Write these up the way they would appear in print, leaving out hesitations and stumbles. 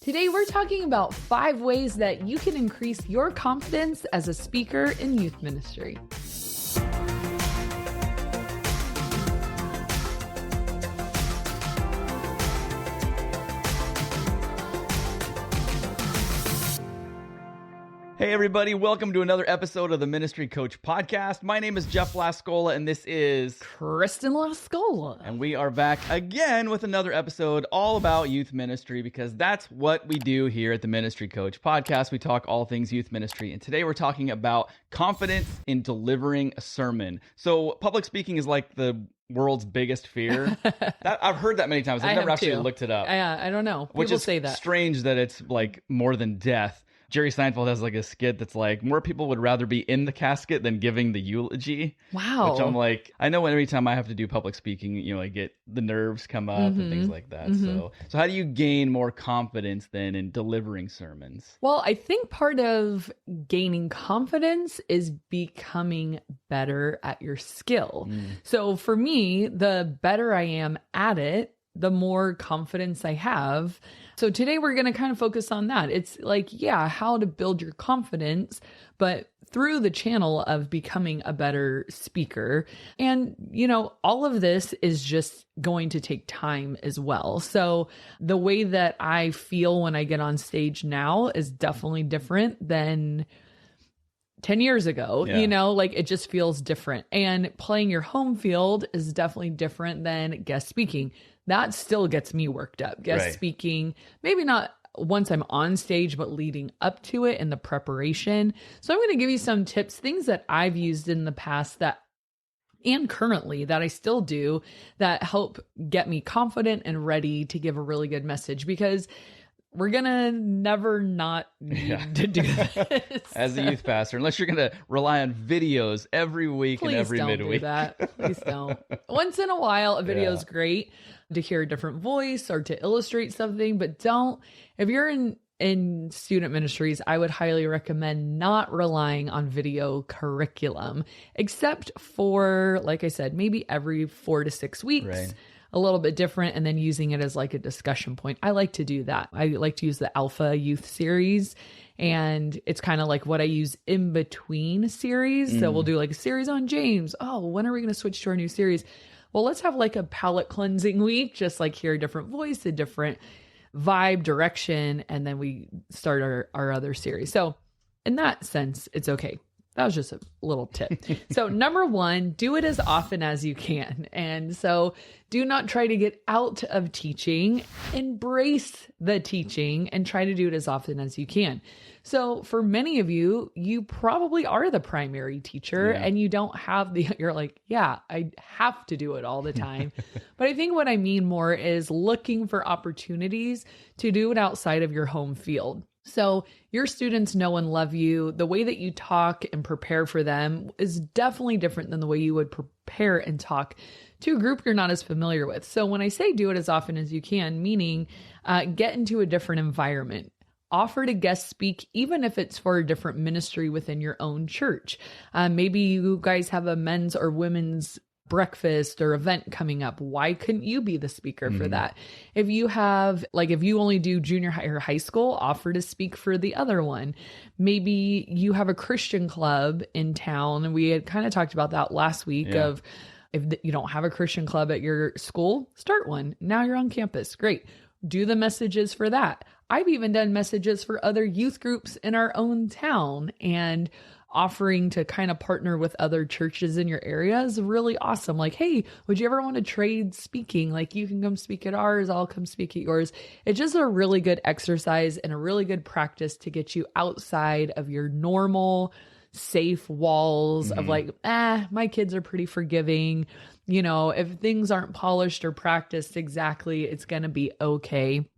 Today, we're talking about 5 ways that you can increase your confidence as a speaker in youth ministry. Hey everybody, welcome to another episode of the Ministry Coach Podcast. My name is Jeff Lascola and this is Kristen Lascola. And we are back again with another episode all about youth ministry because that's what we do here at the Ministry Coach Podcast. We talk all things youth ministry, and today we're talking about confidence in delivering a sermon. So public speaking is like the world's biggest fear. I've heard that many times. I've never actually looked it up. I don't know. People Which is say that. Strange that it's like more than death. Jerry Seinfeld has like a skit that's like, more people would rather be in the casket than giving the eulogy. Wow. Which I'm like, I know every time I have to do public speaking, I get the nerves come up and things like that. So how do you gain more confidence then in delivering sermons? Well, I think part of gaining confidence is becoming better at your skill. So for me, the better I am at it, the more confidence I have. So today we're going to kind of focus on that. It's like, how to build your confidence, but through the channel of becoming a better speaker. And, all of this is just going to take time as well. So the way that I feel when I get on stage now is definitely different than 10 years ago. It just feels different. And playing your home field is definitely different than guest speaking. That still gets me worked up. Guest speaking, maybe not once I'm on stage, but leading up to it and the preparation. So I'm going to give you some tips, things that I've used in the past and currently that I still do that help get me confident and ready to give a really good message, because we're going to never not need to do this. As a youth pastor, unless you're going to rely on videos every week and every midweek. Please don't do that. Please don't. Once in a while, a video is great to hear a different voice or to illustrate something, but if you're in student ministries, I would highly recommend not relying on video curriculum, except for, like I said, maybe every 4 to 6 weeks. Right. A little bit different, and then using it as like a discussion point. I like to do that. I like to use the Alpha Youth series, and it's kind of like what I use in between series. So we'll do like a series on James. Oh, when are we going to switch to our new series? Well, let's have like a palate cleansing week, just like hear a different voice, a different vibe, direction, and then we start our other series. So in that sense, it's okay. That was just a little tip. So number 1, do it as often as you can. And so do not try to get out of teaching, embrace the teaching and try to do it as often as you can. So for many of you, you probably are the primary teacher and you don't have you're like, I have to do it all the time. But I think what I mean more is looking for opportunities to do it outside of your home field. So your students know and love you. The way that you talk and prepare for them is definitely different than the way you would prepare and talk to a group you're not as familiar with. So when I say do it as often as you can, meaning get into a different environment. Offer to guest speak, even if it's for a different ministry within your own church. Maybe you guys have a men's or women's breakfast or event coming up. Why couldn't you be the speaker for that? If you have, if you only do junior high or high school, offer to speak for the other one. Maybe you have a Christian club in town, and we had kind of talked about that last week of if you don't have a Christian club at your school, start one. Now you're on campus. Great. Do the messages for that. I've even done messages for other youth groups in our own town, and offering to kind of partner with other churches in your area is really awesome. Like, hey, would you ever want to trade speaking? Like, you can come speak at ours, I'll come speak at yours. It's just a really good exercise and a really good practice to get you outside of your normal safe walls of like, my kids are pretty forgiving. If things aren't polished or practiced exactly, it's going to be okay.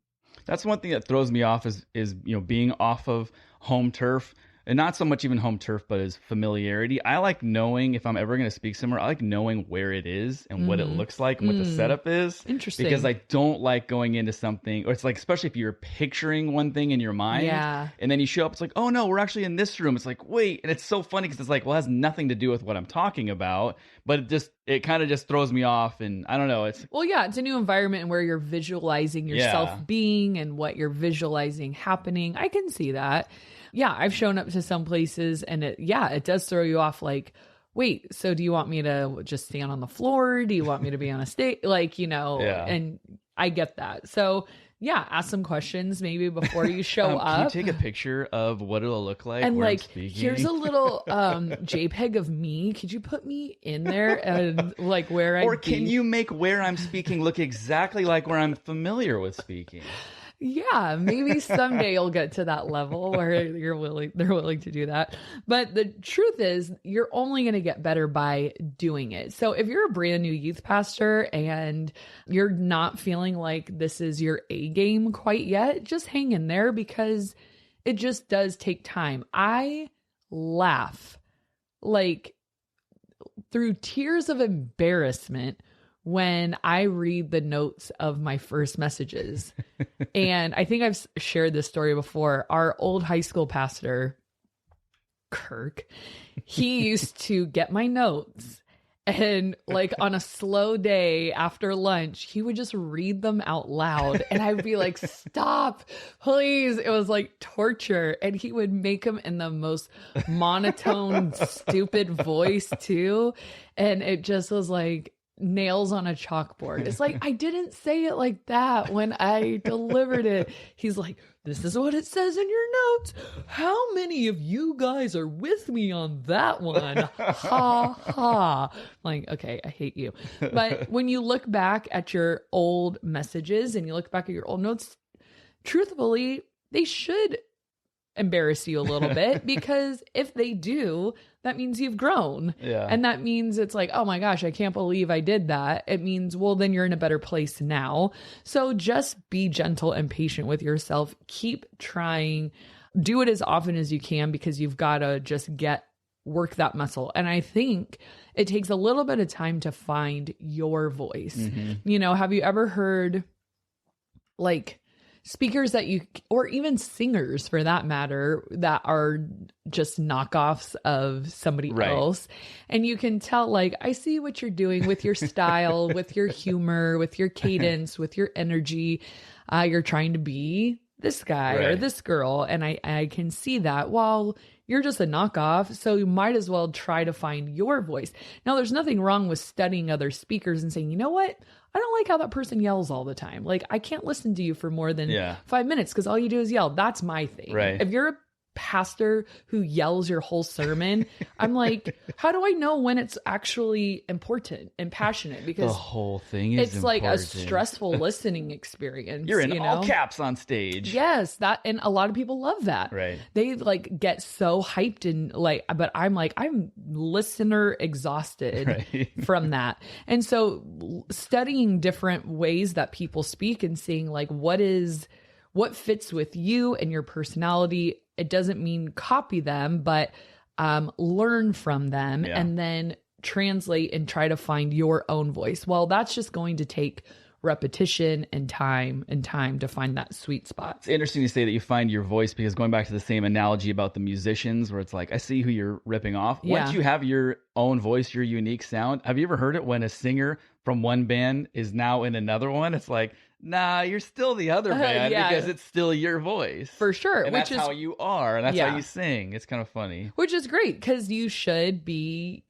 That's one thing that throws me off is being off of home turf. And not so much even home turf, but as familiarity. I like knowing if I'm ever going to speak somewhere, I like knowing where it is and what it looks like and what the setup is. Interesting. Because I don't like going into something, or it's like, especially if you're picturing one thing in your mind. Yeah. And then you show up, it's like, oh no, we're actually in this room. It's like, wait. And it's so funny because it's like, well, it has nothing to do with what I'm talking about. but it kind of just throws me off. And I don't know. It's a new environment where you're visualizing yourself being and what you're visualizing happening. I can see that. Yeah, I've shown up to some places and it does throw you off. Like, wait, so do you want me to just stand on the floor? Do you want me to be on a stage? Like, and I get that. So yeah, ask some questions maybe before you show up. Can you take a picture of what it'll look like and where like, I'm speaking? Here's a little JPEG of me. Could you put me in there and like where I? Or can you make where I'm speaking look exactly like where I'm familiar with speaking? Yeah, maybe someday you'll get to that level where they're willing to do that. But the truth is, you're only going to get better by doing it. So if you're a brand new youth pastor and you're not feeling like this is your A game quite yet, just hang in there because it just does take time. I laugh like through tears of embarrassment when I read the notes of my first messages. And I think I've shared this story before. Our old high school pastor, Kirk, he used to get my notes and like on a slow day after lunch, he would just read them out loud. And I'd be like, stop, please. It was like torture. And he would make them in the most monotone, stupid voice too. And it just was like, nails on a chalkboard. It's like, I didn't say it like that when I delivered it. He's like, this is what it says in your notes. How many of you guys are with me on that one? Ha ha. I'm like, okay, I hate you. But when you look back at your old messages and you look back at your old notes, truthfully, they should embarrass you a little bit because if they do, that means you've grown. Yeah. And that means it's like, oh my gosh, I can't believe I did that. It means, well, then you're in a better place now. So just be gentle and patient with yourself. Keep trying. Do it as often as you can because you've got to just work that muscle. And I think it takes a little bit of time to find your voice. Mm-hmm. Have you ever heard like speakers or even singers for that matter, that are just knockoffs of somebody else. And you can tell, like, I see what you're doing with your style, with your humor, with your cadence, with your energy. You're trying to be this guy or this girl. And I can see that. Well, you're just a knockoff. So you might as well try to find your voice. Now, there's nothing wrong with studying other speakers and saying, you know what? I don't like how that person yells all the time. Like, I can't listen to you for more than 5 minutes because all you do is yell. That's my thing. Right. If you're a pastor who yells your whole sermon, I'm like, how do I know when it's actually important and passionate? Because the whole thing is it's like a stressful listening experience. You're in all caps on stage. Yes, and a lot of people love that. Right. They like get so hyped and like, but I'm like, I'm listener exhausted from that. And so studying different ways that people speak and seeing like what fits with you and your personality. It doesn't mean copy them, but learn from them and then translate and try to find your own voice. Well, that's just going to take repetition and time to find that sweet spot. It's interesting to say that you find your voice because going back to the same analogy about the musicians where it's like, I see who you're ripping off. Yeah. Once you have your own voice, your unique sound, have you ever heard it when a singer from one band is now in another one? It's like, nah, you're still the other band because it's still your voice. For sure. And that's how you are. And that's how you sing. It's kind of funny. Which is great because you should be,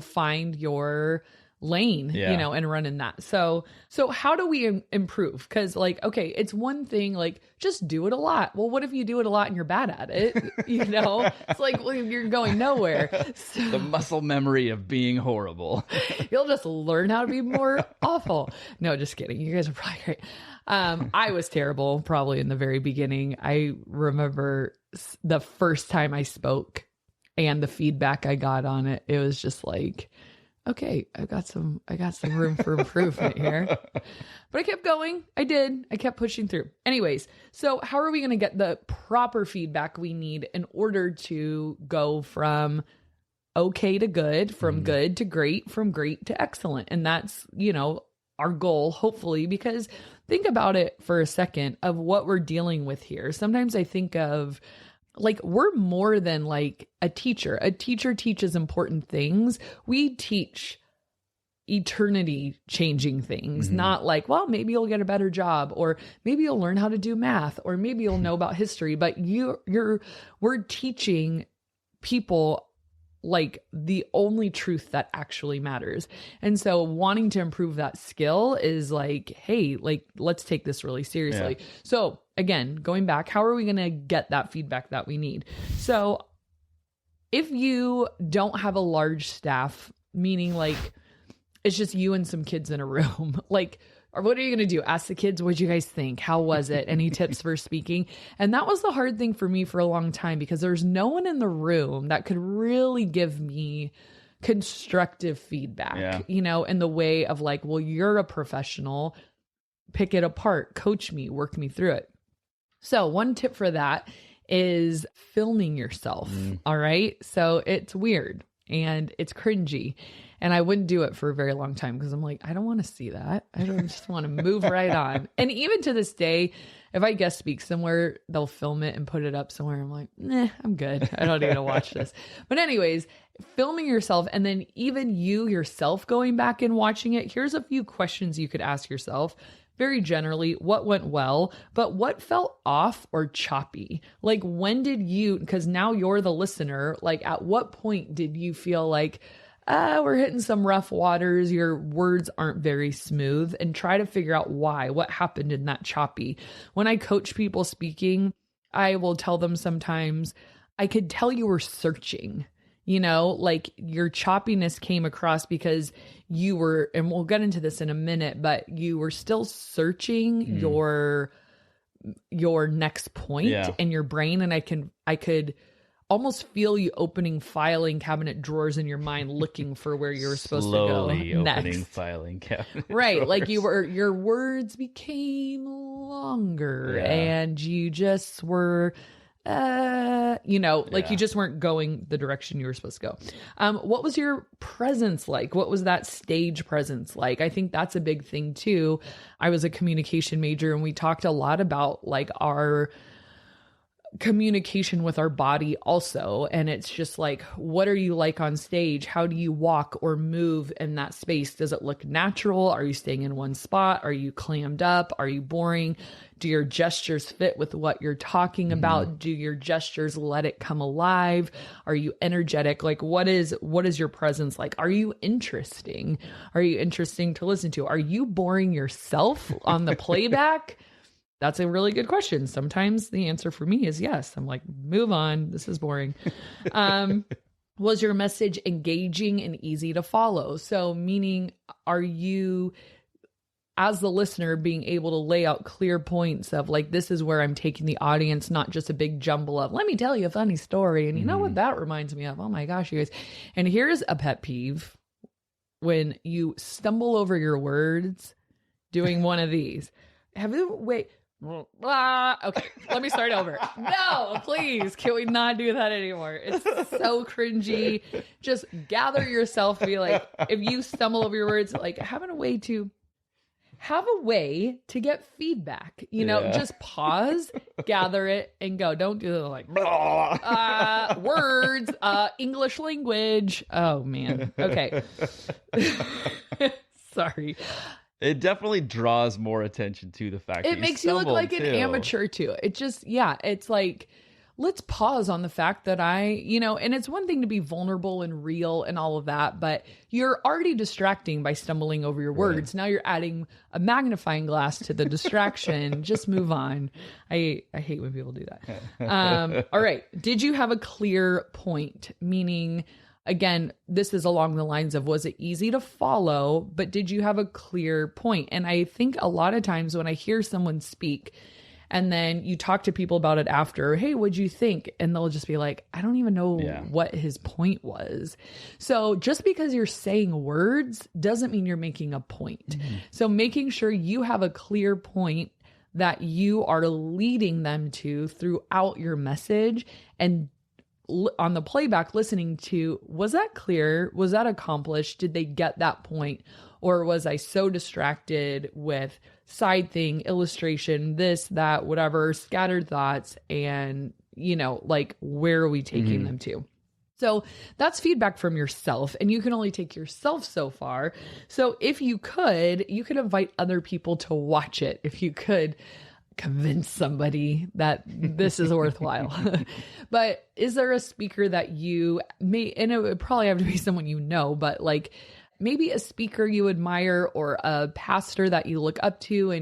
find your lane, and run in that. So how do we improve? Because like, okay, it's one thing, like just do it a lot. Well, what if you do it a lot and you're bad at it? It's like, well, you're going nowhere. So, the muscle memory of being horrible. You'll just learn how to be more awful. No, just kidding. You guys are probably great. I was terrible probably in the very beginning. I remember the first time I spoke and the feedback I got on it. It was just like, okay, I got some room for improvement here. But I kept going. I kept pushing through. Anyways, so how are we going to get the proper feedback we need in order to go from okay to good, from good to great, from great to excellent? And that's, our goal, hopefully, because think about it for a second of what we're dealing with here. Sometimes I think of like, we're more than like a teacher. A teacher teaches important things. We teach eternity changing things, not like, well, maybe you'll get a better job, or maybe you'll learn how to do math, or maybe you'll know about history, but we're teaching people like the only truth that actually matters. And so wanting to improve that skill is like, hey, like, let's take this really seriously. Yeah. So again, going back, how are we going to get that feedback that we need? So if you don't have a large staff, meaning like it's just you and some kids in a room, like, or what are you going to do? Ask the kids, what'd you guys think? How was it? Any tips for speaking? And that was the hard thing for me for a long time, because there's no one in the room that could really give me constructive feedback, you know, in the way of like, well, you're a professional, pick it apart, coach me, work me through it. So one tip for that is filming yourself. All right. So it's weird and it's cringy. And I wouldn't do it for a very long time because I'm like, I don't want to see that. I don't just want to move right on. And even to this day, if I guest speak somewhere, they'll film it and put it up somewhere. I'm like, I'm good. I don't need to watch this. But anyways, filming yourself, and then even you yourself going back and watching it, here's a few questions you could ask yourself. Very generally, what went well, but what felt off or choppy? Like, when did you, because now you're the listener, like at what point did you feel like, we're hitting some rough waters, your words aren't very smooth, and try to figure out why, what happened in that choppy. When I coach people speaking, I will tell them sometimes, I could tell you were searching, you know, like your choppiness came across because you were, and we'll get into this in a minute, but you were still searching your next point in your brain. And I could almost feel you opening filing cabinet drawers in your mind, looking for where you were supposed to go next. Opening filing cabinet right. Drawers. Like your words became longer and you just were, you know, like you just weren't going the direction you were supposed to go. What was your presence like? What was that stage presence like? I think that's a big thing too. I was a communication major and we talked a lot about like our communication with our body also. And it's just like, what are you like on stage? How do you walk or move in that space? Does it look natural? Are you staying in one spot? Are you clammed up? Are you boring? Do your gestures fit with what you're talking about? Do your gestures let it come alive? Are you energetic? Like, what is your presence like? Are you interesting? Are you interesting to listen to? Are you boring yourself on the playback? That's a really good question. Sometimes the answer for me is yes. I'm like, move on. This is boring. Was your message engaging and easy to follow? So meaning, are you, as the listener, being able to lay out clear points of like, this is where I'm taking the audience, not just a big jumble of, let me tell you a funny story. And you know what that reminds me of? Oh my gosh, you guys. And here's a pet peeve: when you stumble over your words doing one of these. Okay, let me start over. No, please, can we not do that anymore? It's so cringy. Just gather yourself and be like, if you stumble over your words, like have a way to get feedback, you know, just pause, gather it and go. Don't do the like words, English language. Oh man. Okay. Sorry. It definitely draws more attention to the fact that it makes you look like an amateur too. It just, it's like, let's pause on the fact that and it's one thing to be vulnerable and real and all of that, but you're already distracting by stumbling over your words. Now you're adding a magnifying glass to the distraction. Just move on. I hate when people do that. All right. Did you have a clear point? Meaning, again, this is along the lines of, was it easy to follow, but did you have a clear point? And I think a lot of times when I hear someone speak and then you talk to people about it after, hey, what'd you think? And they'll just be like, I don't even know what his point was. So just because you're saying words doesn't mean you're making a point. So making sure you have a clear point that you are leading them to throughout your message, and on the playback listening to, was that clear? Was that accomplished? Did they get that point? Or was I so distracted with side thing, illustration, this, that, whatever, scattered thoughts, and, like, where are we taking them to? So that's feedback from yourself, and you can only take yourself so far. So if you could invite other people to watch it. If you could convince somebody that this is worthwhile. But is there a speaker that you may, and it would probably have to be someone you know, but like maybe a speaker you admire or a pastor that you look up to,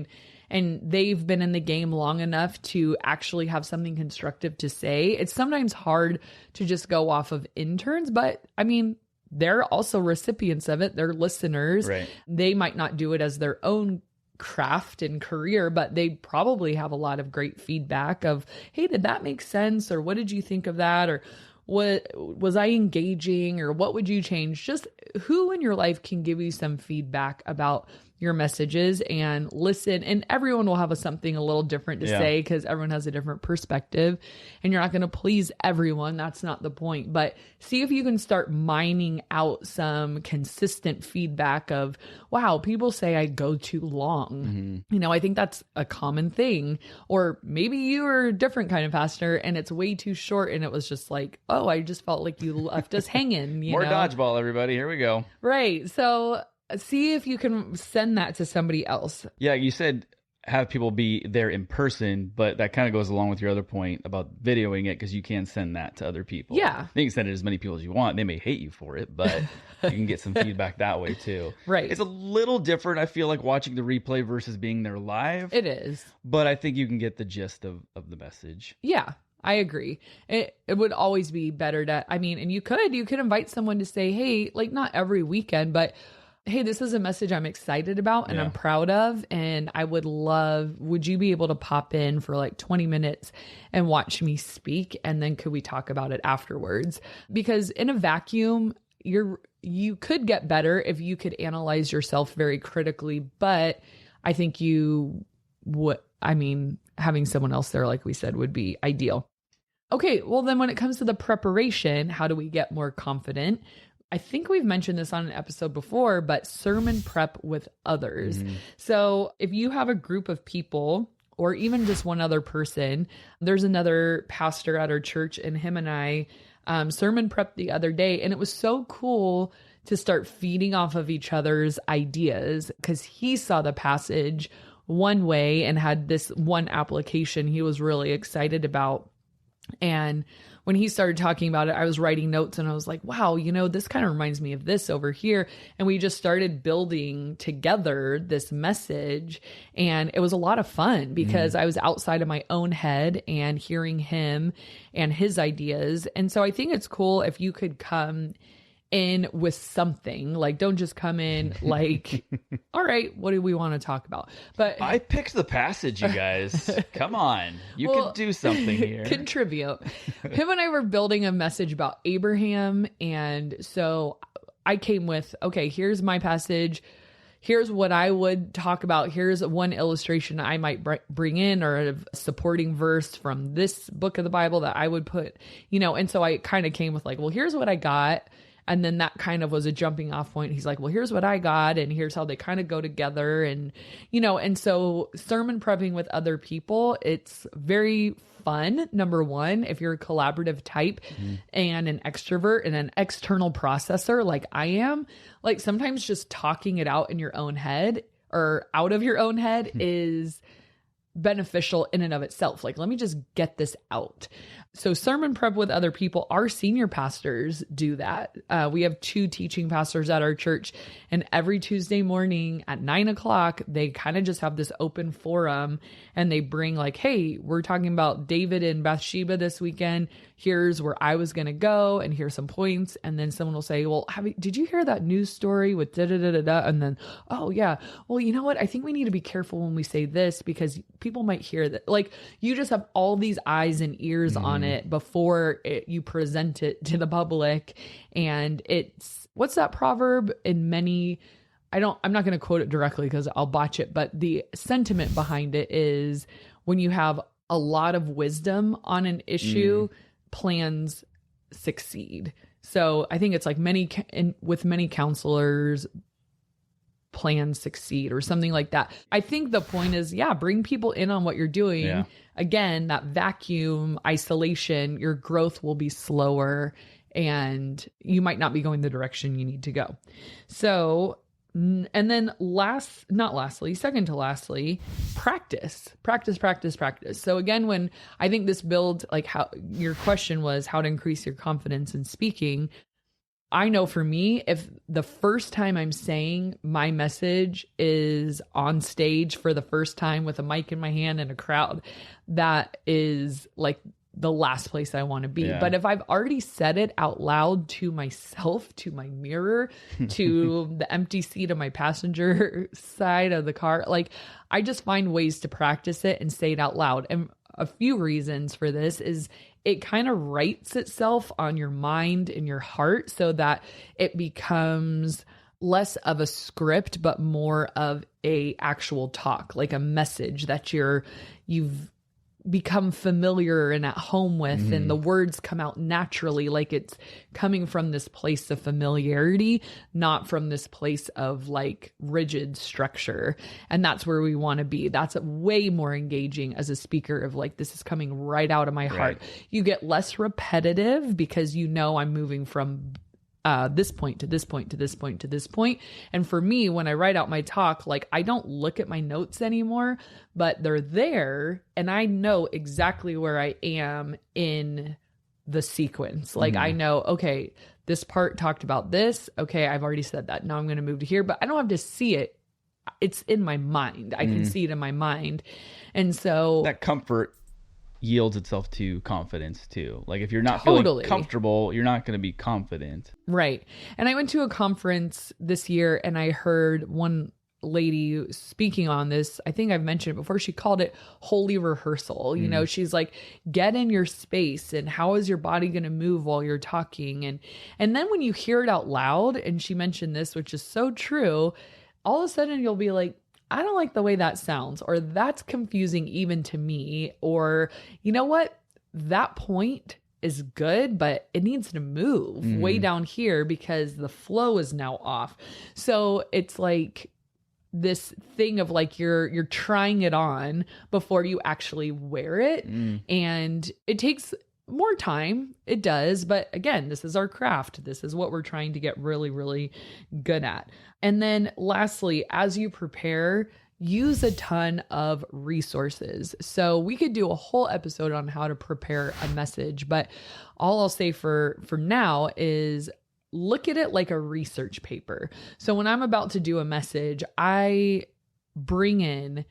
and they've been in the game long enough to actually have something constructive to say. It's sometimes hard to just go off of interns, but I mean, they're also recipients of it. They're listeners. Right. They might not do it as their own craft and career, but they probably have a lot of great feedback of, hey, did that make sense? Or what did you think of that? Or what was I engaging? Or what would you change? Just who in your life can give you some feedback about your messages, and listen. And everyone will have something a little different to say, because everyone has a different perspective, and you're not going to please everyone. That's not the point. But see if you can start mining out some consistent feedback of, wow, people say I go too long. You know, I think that's a common thing. Or maybe you are a different kind of pastor and it's way too short, and it was just like, oh, I just felt like you left us hanging. More dodgeball, everybody. Here we go. Right. So see if you can send that to somebody else. Yeah, you said have people be there in person, but that kind of goes along with your other point about videoing it, because you can send that to other people. Yeah. You can send it to as many people as you want. They may hate you for it, but you can get some feedback that way too. Right. It's a little different, I feel like, watching the replay versus being there live. It is. But I think you can get the gist of the message. Yeah. I agree. It would always be better to, I mean, and you could invite someone to say, hey, like not every weekend, but hey, this is a message I'm excited about and I'm proud of, and I would you be able to pop in for like 20 minutes and watch me speak? And then could we talk about it afterwards? Because in a vacuum, you could get better if you could analyze yourself very critically, but I think having someone else there, like we said, would be ideal. Okay, well then when it comes to the preparation, how do we get more confident? I think we've mentioned this on an episode before, but sermon prep with others. So if you have a group of people, or even just one other person, there's another pastor at our church, and him and I sermon prep the other day, and it was so cool to start feeding off of each other's ideas, because he saw the passage one way and had this one application he was really excited about. And when he started talking about it, I was writing notes and I was like, wow, this kind of reminds me of this over here. And we just started building together this message. And it was a lot of fun because I was outside of my own head and hearing him and his ideas. And so I think it's cool if you could come in with something, like don't just come in like, all right, what do we want to talk about? But I picked the passage, you guys. Come on, you can do something here. Contribute. Him and I were building a message about Abraham, and so I came with, okay, here's my passage. Here's what I would talk about. Here's one illustration I might bring in, or a supporting verse from this book of the Bible that I would put, and so I kind of came with like, well, here's what I got. And then that kind of was a jumping off point. He's like, well, here's what I got, and here's how they kind of go together. And, and so sermon prepping with other people, it's very fun. Number one, if you're a collaborative type and an extrovert and an external processor like I am, like sometimes just talking it out in your own head or out of your own head is beneficial in and of itself. Like, let me just get this out. So sermon prep with other people, our senior pastors do that. We have 2 teaching pastors at our church, and every Tuesday morning at 9:00, they kind of just have this open forum, and they bring like, hey, we're talking about David and Bathsheba this weekend. Here's where I was going to go, and here's some points. And then someone will say, well, did you hear that news story with da-da-da-da-da? And then, oh yeah, well, you know what? I think we need to be careful when we say this, because people might hear that. Like, you just have all these eyes and ears on it before you present it to the public. And it's, what's that proverb in many, I'm not going to quote it directly because I'll botch it, but the sentiment behind it is, when you have a lot of wisdom on an issue, plans succeed. So I think it's like with many counselors, plans succeed, or something like that. I think the point is, bring people in on what you're doing. Yeah. Again, that vacuum isolation, your growth will be slower and you might not be going the direction you need to go. So, and then second to lastly, practice. So again, when I think this builds, like how your question was how to increase your confidence in speaking, I know for me, if the first time I'm saying my message is on stage for the first time with a mic in my hand and a crowd, that is like the last place I want to be. Yeah. But if I've already said it out loud to myself, to my mirror, to the empty seat of my passenger side of the car, like I just find ways to practice it and say it out loud. And a few reasons for this is it kind of writes itself on your mind and your heart so that it becomes less of a script, but more of a actual talk, like a message that you've become familiar and at home with, and the words come out naturally, like it's coming from this place of familiarity, not from this place of like rigid structure. And that's where we want to be. That's way more engaging as a speaker of like, this is coming right out of my heart. Right. You get less repetitive because you know I'm moving from this point to this point to this point to this point. And for me, when I write out my talk, like I don't look at my notes anymore, but they're there and I know exactly where I am in the sequence. Like I know, okay, this part talked about this. Okay, I've already said that. Now I'm going to move to here, but I don't have to see it. It's in my mind. I can see it in my mind. And so that comfort yields itself to confidence too. Like if you're not feeling comfortable, you're not going to be confident. Right. And I went to a conference this year and I heard one lady speaking on this. I think I've mentioned it before. She called it holy rehearsal. You know, she's like, get in your space and how is your body going to move while you're talking? And then when you hear it out loud, and she mentioned this, which is so true, all of a sudden you'll be like, I don't like the way that sounds, or that's confusing even to me, or you know what, that point is good, but it needs to move way down here because the flow is now off. So it's like this thing of like you're trying it on before you actually wear it. And it takes more time. It does. But again, this is our craft. This is what we're trying to get really, really good at. And then lastly, as you prepare, use a ton of resources. So we could do a whole episode on how to prepare a message, but all I'll say for now is look at it like a research paper. So when I'm about to do a message, I bring in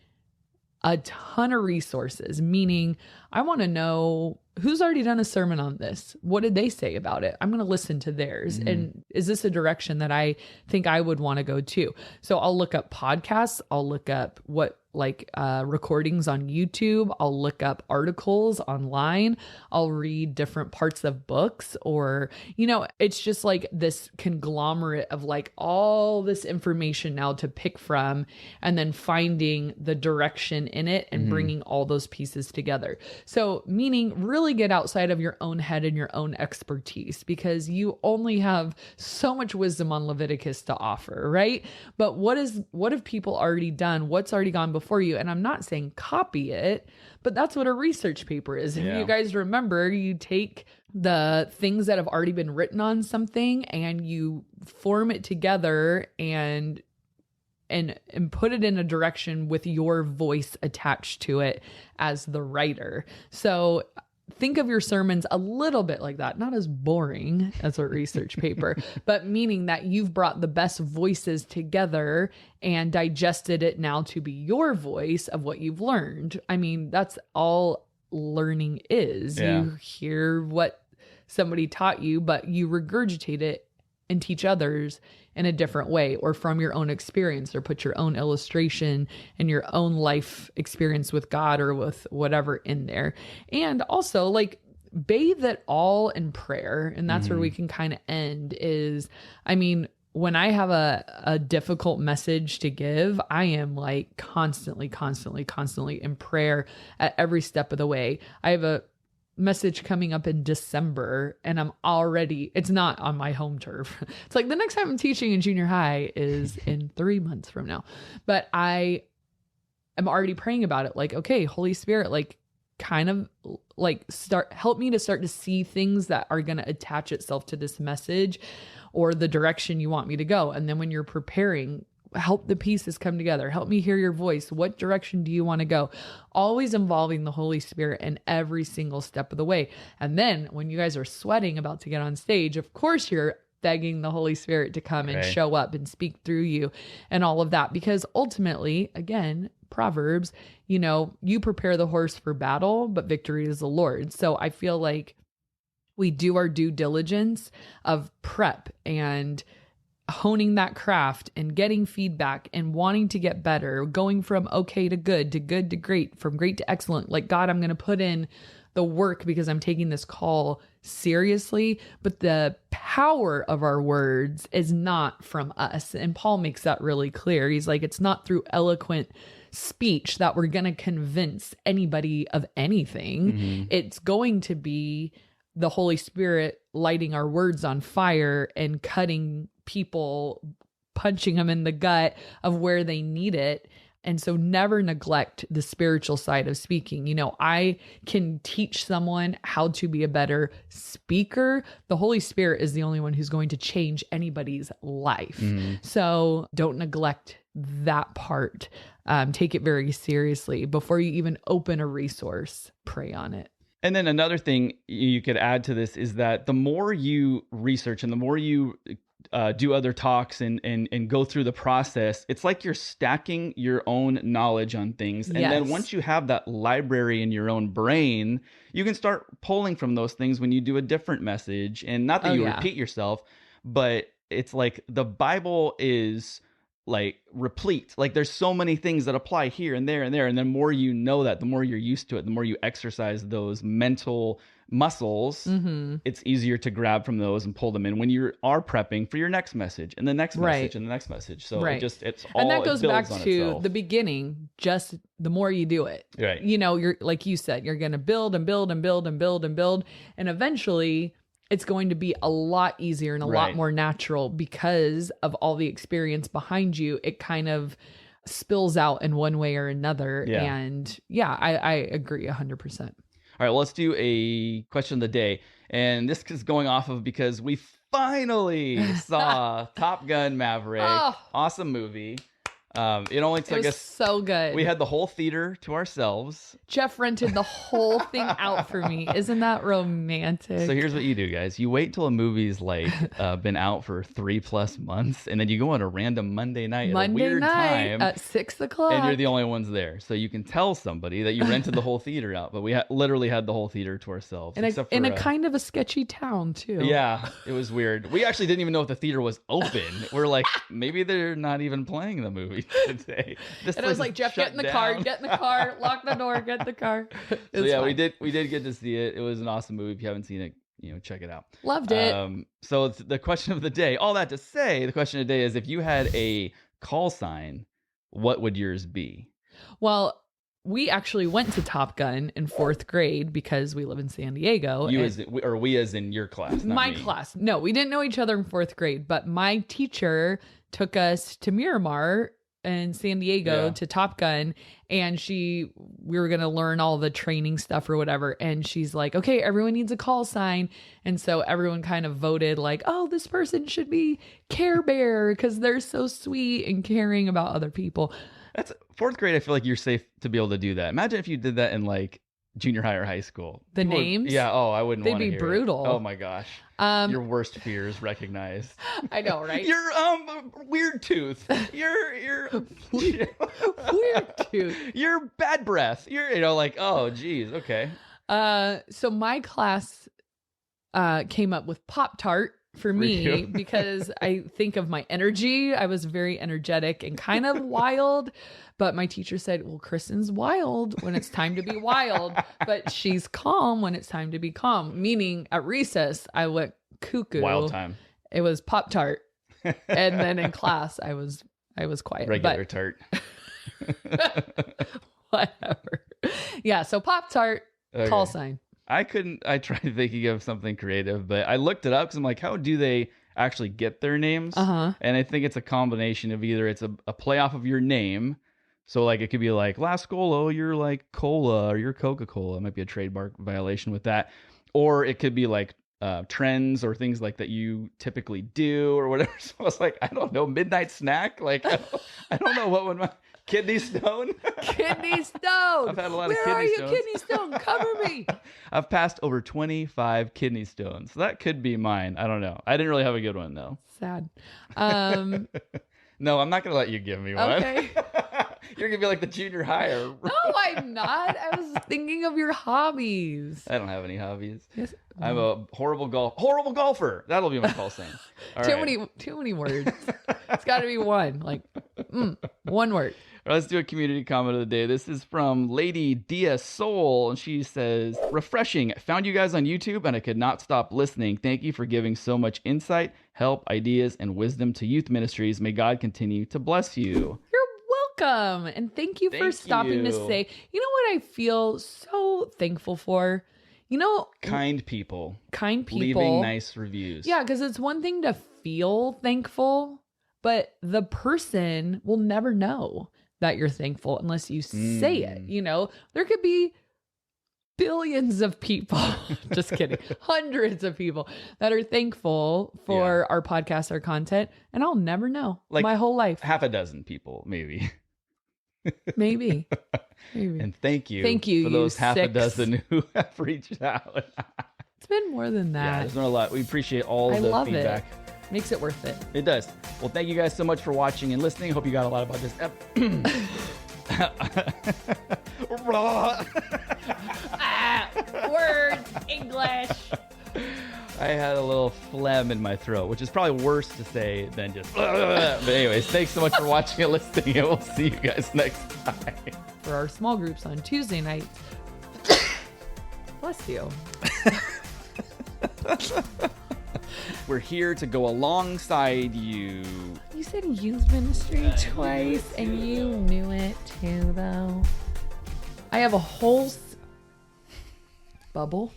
a ton of resources, meaning I want to know who's already done a sermon on this. What did they say about it? I'm going to listen to theirs. And is this a direction that I think I would want to go to? So I'll look up podcasts. I'll look up recordings on YouTube. I'll look up articles online. I'll read different parts of books, or, you know, it's just like this conglomerate of like all this information now to pick from, and then finding the direction in it and bringing all those pieces together. So meaning really get outside of your own head and your own expertise, because you only have so much wisdom on Leviticus to offer, right? But what have people already done? What's already gone before you? And I'm not saying copy it, but that's what a research paper is. If you guys remember, you take the things that have already been written on something and you form it together and put it in a direction with your voice attached to it as the writer. So think of your sermons a little bit like that, not as boring as a research paper, but meaning that you've brought the best voices together and digested it now to be your voice of what you've learned. I mean, that's all learning is. You hear what somebody taught you, but you regurgitate it and teach others in a different way, or from your own experience, or put your own illustration and your own life experience with God or with whatever in there. And also like bathe it all in prayer. And that's where we can kind of end is, I mean, when I have a difficult message to give, I am like constantly in prayer at every step of the way. I have a message coming up in December and it's not on my home turf. It's like the next time I'm teaching in junior high is in 3 months from now. But I am already praying about it. Like, okay, Holy Spirit, like kind of like help me to start to see things that are going to attach itself to this message or the direction you want me to go. And then when you're preparing, help the pieces come together. Help me hear your voice. What direction do you want to go? Always involving the Holy Spirit in every single step of the way. And then when you guys are sweating about to get on stage, of course you're begging the Holy Spirit to come and show up and speak through you and all of that. Because ultimately, again, Proverbs, you prepare the horse for battle, but victory is the Lord. So I feel like we do our due diligence of prep and honing that craft and getting feedback and wanting to get better, going from okay to good to great, from great to excellent. Like, God, I'm going to put in the work because I'm taking this call seriously, but the power of our words is not from us. And Paul makes that really clear. He's like, it's not through eloquent speech that we're going to convince anybody of anything. Mm-hmm. It's going to be the Holy Spirit lighting our words on fire and cutting people, punching them in the gut of where they need it. And so never neglect the spiritual side of speaking. I can teach someone how to be a better speaker. The Holy Spirit is the only one who's going to change anybody's life. Mm-hmm. So don't neglect that part. Take it very seriously. Before you even open a resource, pray on it. And then another thing you could add to this is that the more you research and the more you do other talks and go through the process, it's like you're stacking your own knowledge on things. And then once you have that library in your own brain, you can start pulling from those things when you do a different message. And not that you repeat yourself, but it's like the Bible is like replete. Like there's so many things that apply here and there and there. And the more you know that, the more you're used to it, the more you exercise those mental muscles, it's easier to grab from those and pull them in when you are prepping for your next message and the next message and the next message. So it's all, and that goes back to the beginning. Just the more you do it, you're, like you said, you're going to build and build and build and build and build. And eventually it's going to be a lot easier and a lot more natural because of all the experience behind you. It kind of spills out in one way or another. Yeah. And I agree 100%. All right, well, let's do a question of the day. And this is going off of because we finally saw Top Gun Maverick. Awesome movie. It only took us so good. We had the whole theater to ourselves. Jeff rented the whole thing out for me. Isn't that romantic? So here's what you do, guys. You wait till a movie's like been out for 3+ months, and then you go on a random Monday night at a weird time at 6:00, and you're the only ones there. So you can tell somebody that you rented the whole theater out, but we literally had the whole theater to ourselves. In a kind of a sketchy town too. Yeah, it was weird. We actually didn't even know if the theater was open. We're like, maybe they're not even playing the movie today. And I was like, Jeff, get in the car, lock the door, get in the car. So yeah, fine. we did get to see it. It was an awesome movie. If you haven't seen it, check it out. Loved it. So it's the question of the day, all that to say, the question of the day is, if you had a call sign, what would yours be? Well, we actually went to Top Gun in 4th grade because we live in San Diego. We as in your class, not my me. class. No, we didn't know each other in 4th grade, but my teacher took us to Miramar in San Diego to Top Gun, and we were going to learn all the training stuff or whatever. And she's like, okay, everyone needs a call sign. And so everyone kind of voted like, oh, this person should be Care Bear because they're so sweet and caring about other people. That's 4th grade. I feel like you're safe to be able to do that. Imagine if you did that in like junior high or high school. Names? Yeah. Oh, I wouldn't want to hear. They'd be brutal. Oh my gosh. Your worst fears recognized. I know, right? Your weird tooth. Your weird tooth. Your bad breath. You're like, oh geez, okay. So my class came up with Pop-Tart for me because I think of my energy. I was very energetic and kind of wild, but my teacher said, well, Kristen's wild when it's time to be wild, but she's calm when it's time to be calm. Meaning at recess, I went cuckoo. Wild time. It was Pop-Tart. And then in class, I was quiet. Regular tart. Whatever. Yeah. So Pop-Tart, call sign. I tried thinking of something creative, but I looked it up because I'm like, how do they actually get their names? And I think it's a combination of either it's a play off of your name. So like it could be like La Scolo, you're like cola, or you're Coca-Cola. It might be a trademark violation with that. Or it could be like trends or things like that you typically do or whatever. So I was like, I don't know, midnight snack. Like I don't know what would my kidney stone. Kidney stone. I've had a lot Where of kidney are you, stones. kidney stone? Cover me. I've passed over 25 kidney stones. So that could be mine. I don't know. I didn't really have a good one though. Sad. No, I'm not gonna let you give me one. Okay. You're gonna be like the junior higher. No, I'm not. I was thinking of your hobbies. I don't have any hobbies. Yes. I'm a horrible golfer. That'll be my call sign. All Too right. many words. It's got to be one. Like one word. All right, let's do a community comment of the day. This is from Lady Dia Soul, and she says, "Refreshing. Found you guys on YouTube, and I could not stop listening. Thank you for giving so much insight, help, ideas, and wisdom to youth ministries. May God continue to bless you." You're welcome, and thank you for stopping to you. say. You know what I feel so thankful for? You know, Kind people. kind Leaving people. nice reviews. Yeah, because it's one thing to feel thankful, but the person will never know that you're thankful unless you say it. You know, there could be billions of people, just kidding, hundreds of people that are thankful for our podcast, our content, and I'll never know Like my whole life. half a dozen people, maybe. Maybe. And thank you Thank you, for you those half a 6. dozen who have reached out. It's been more than Yeah, that. there's not a lot. We appreciate all I the love feedback. it. Makes it worth it. It does. Well, thank you guys so much for watching and listening. Hope you got a lot about this. Words, English. I had a little phlegm in my throat, which is probably worse to say than just. But anyways, thanks so much for watching and listening, and we'll see you guys next time. For our small groups on Tuesday nights. Bless you. We're here to go alongside you. You said youth ministry twice, and you knew it too, though. I have a whole bubble.